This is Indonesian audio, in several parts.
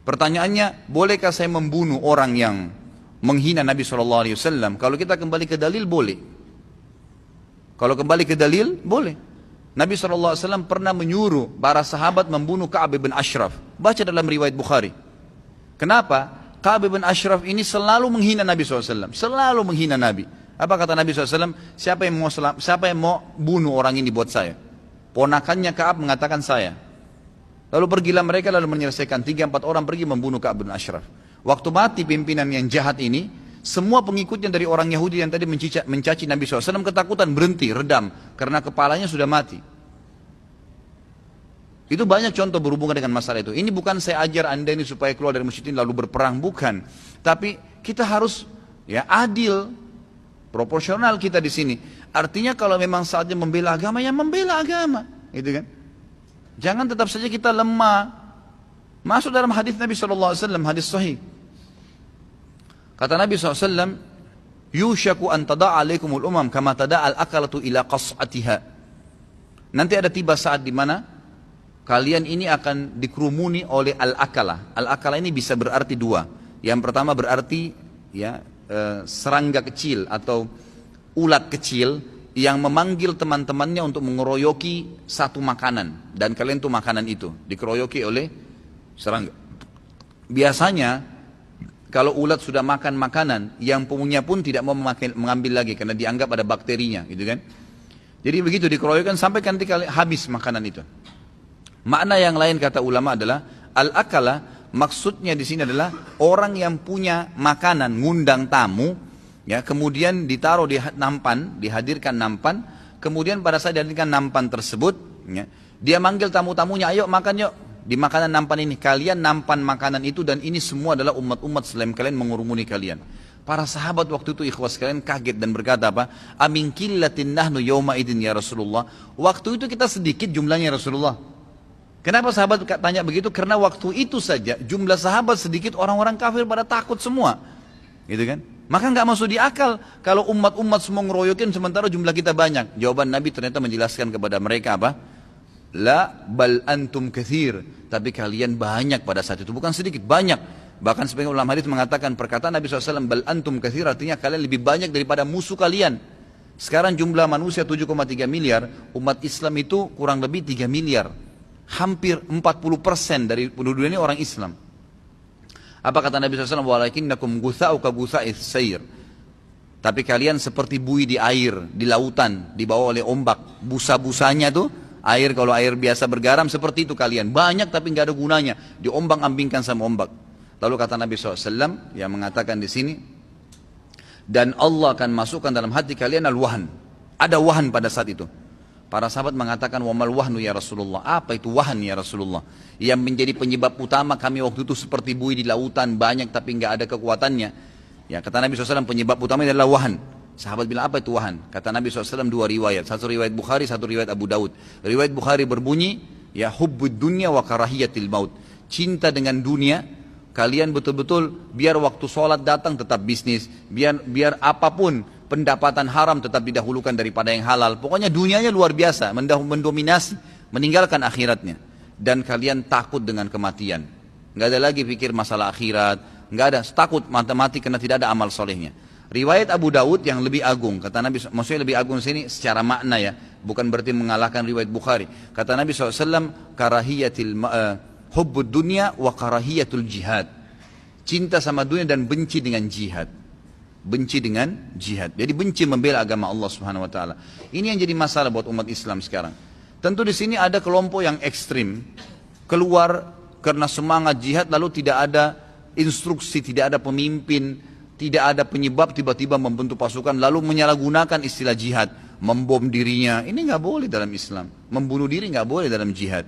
Pertanyaannya, bolehkah saya membunuh orang yang menghina Nabi SAW? Kalau kita kembali ke dalil, boleh. Kalau kembali ke dalil, boleh. Nabi SAW pernah menyuruh para sahabat membunuh Ka'ab bin Ashraf. Baca dalam riwayat Bukhari. Kenapa? Ka'ab bin Ashraf ini selalu menghina Nabi SAW. Selalu menghina Nabi. Apa kata Nabi SAW? Siapa yang mau bunuh orang ini buat saya? Ponakannya Ka'ab mengatakan saya. Lalu pergilah mereka lalu menyelesaikan 3-4 orang pergi membunuh Ka'ab bin Ashraf. Waktu mati pimpinan yang jahat ini, semua pengikutnya dari orang Yahudi yang tadi mencaci Nabi SAW ketakutan, berhenti, redam. Karena kepalanya sudah mati. Itu banyak contoh berhubungan dengan masalah itu. Ini bukan saya ajar anda ini supaya keluar dari masjid ini lalu berperang, bukan. Tapi kita harus adil, proporsional kita di sini. Artinya kalau memang saatnya membela agama, ya membela agama. Gitu kan? Jangan tetap saja kita lemah. Masuk dalam hadis Nabi SAW, hadis sahih. Kata Nabi SAW, yushaku an tada'a alaikumul umam kama tada'al akalatu ila qas'atiha. Nanti ada tiba saat di mana kalian ini akan dikerumuni oleh al-akala. Al-akala ini bisa berarti dua. Yang pertama berarti serangga kecil atau ulat kecil yang memanggil teman-temannya untuk mengeroyoki satu makanan. Dan kalian tuh makanan itu dikeroyoki oleh serangga. Biasanya kalau ulat sudah makan makanan, yang punya pun tidak mau mengambil lagi karena dianggap ada bakterinya, gitu kan? Jadi begitu dikeroyokkan sampai nanti habis makanan itu. Makna yang lain kata ulama adalah al-akala, maksudnya di sini adalah orang yang punya makanan ngundang tamu, ya, kemudian ditaruh di nampan, dihadirkan nampan, kemudian pada saat dihadirkan nampan tersebut, ya, dia manggil tamu-tamunya, ayo makan yuk. Di makanan nampan ini, kalian nampan makanan itu dan ini semua adalah umat-umat selain kalian mengurumuni kalian. Para sahabat waktu itu ikhwas kalian kaget dan berkata apa? Amin killatin nahnu yawma idin ya Rasulullah. Waktu itu kita sedikit jumlahnya Rasulullah. Kenapa sahabat tanya begitu? Karena waktu itu saja jumlah sahabat sedikit, orang-orang kafir pada takut semua. Gitu kan? Maka nggak masuk di akal kalau umat-umat semua ngeroyokin sementara jumlah kita banyak. Jawaban Nabi ternyata menjelaskan kepada mereka apa? La bal antum kathir, tapi kalian banyak pada saat itu, bukan sedikit, banyak. Bahkan sebagian ulama hadis mengatakan perkataan Nabi SAW bal antum kathir artinya kalian lebih banyak daripada musuh kalian. Sekarang jumlah manusia 7,3 miliar, umat Islam itu kurang lebih 3 miliar. Hampir 40% dari penduduk ini orang Islam. Apa kata Nabi SAW? Walakinnakum gutha'u ka gutha'is sayr. Tapi kalian seperti buih di air, di lautan, dibawa oleh ombak. Busa-busanya tuh air, kalau air biasa bergaram seperti itu kalian. Banyak tapi nggak ada gunanya. Diombang-ambingkan sama ombak. Lalu kata Nabi SAW yang mengatakan di sini, dan Allah akan masukkan dalam hati kalian al-wahan. Ada wahan pada saat itu. Para sahabat mengatakan, wamal wahnu ya Rasulullah. Apa itu wahan ya Rasulullah? Yang menjadi penyebab utama kami waktu itu seperti buih di lautan, banyak tapi nggak ada kekuatannya. Ya, kata Nabi SAW penyebab utama adalah wahan. Sahabat bilang apa itu wahan? Kata Nabi SAW dua riwayat. Satu riwayat Bukhari, satu riwayat Abu Daud. Riwayat Bukhari berbunyi, ya hubbud dunya wa karahiyatil maut. Cinta dengan dunia, kalian betul-betul biar waktu sholat datang tetap bisnis. Biar apapun pendapatan haram tetap didahulukan daripada yang halal. Pokoknya dunianya luar biasa, mendominasi, meninggalkan akhiratnya. Dan kalian takut dengan kematian. Nggak ada lagi pikir masalah akhirat. Nggak ada, takut mati karena tidak ada amal solehnya. Riwayat Abu Daud yang lebih agung, kata Nabi, maksudnya lebih agung sini secara makna ya, bukan berarti mengalahkan riwayat Bukhari. Kata Nabi SAW, hubbud dunya wa karahiyatul jihad. Cinta sama dunia dan benci dengan jihad. Benci dengan jihad. Jadi benci membela agama Allah Subhanahu wa taala. Ini yang jadi masalah buat umat Islam sekarang. Tentu di sini ada kelompok yang ekstrim, keluar karena semangat jihad lalu tidak ada instruksi, tidak ada pemimpin, tidak ada penyebab, tiba-tiba membentuk pasukan lalu menyalahgunakan istilah jihad, membom dirinya. Ini nggak boleh dalam Islam. Membunuh diri nggak boleh dalam jihad.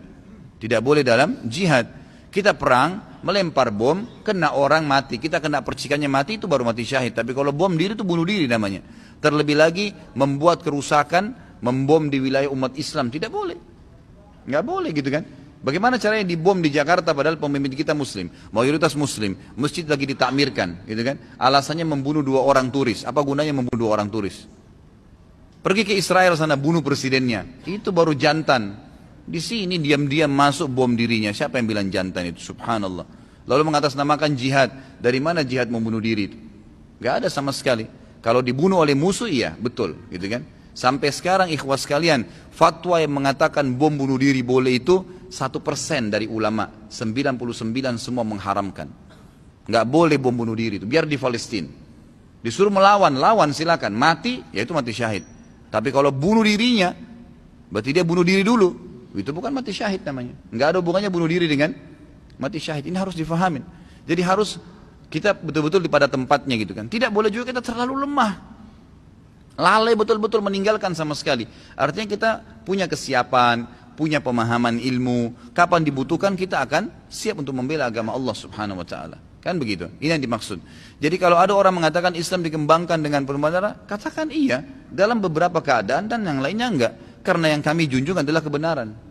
Tidak boleh dalam jihad. Kita perang, melempar bom, kena orang mati, kita kena percikannya mati, itu baru mati syahid. Tapi kalau bom diri itu bunuh diri namanya. Terlebih lagi membuat kerusakan, membom di wilayah umat Islam, tidak boleh. Nggak boleh gitu kan. Bagaimana caranya dibom di Jakarta padahal pemimpin kita muslim, mayoritas muslim, masjid lagi ditakmirkan, gitu kan? Alasannya membunuh 2 orang turis. Apa gunanya membunuh 2 orang turis? Pergi ke Israel sana bunuh presidennya. Itu baru jantan. Di sini diam-diam masuk bom dirinya. Siapa yang bilang jantan itu? Subhanallah. lalu mengatasnamakan jihad. Dari mana jihad membunuh diri itu? Gak ada sama sekali. Kalau dibunuh oleh musuh iya, betul, gitu kan? Sampai sekarang ikhwas sekalian, fatwa yang mengatakan bom bunuh diri boleh itu 1% dari ulama, 99 semua mengharamkan. Gak boleh bom bunuh diri itu, biar di Palestina. Disuruh melawan, lawan silakan, mati, ya itu mati syahid. Tapi kalau bunuh dirinya, berarti dia bunuh diri dulu, itu bukan mati syahid namanya. Gak ada hubungannya bunuh diri dengan mati syahid, ini harus difahamin. Jadi harus kita betul-betul pada tempatnya gitu kan. Tidak boleh juga kita terlalu lemah, lalai betul-betul meninggalkan sama sekali. Artinya kita punya kesiapan, punya pemahaman ilmu. Kapan dibutuhkan kita akan siap untuk membela agama Allah Subhanahu Wa Taala. Kan begitu. Ini yang dimaksud. Jadi kalau ada orang mengatakan Islam dikembangkan dengan penuh darah, katakan iya dalam beberapa keadaan dan yang lainnya enggak. Karena yang kami junjung adalah kebenaran.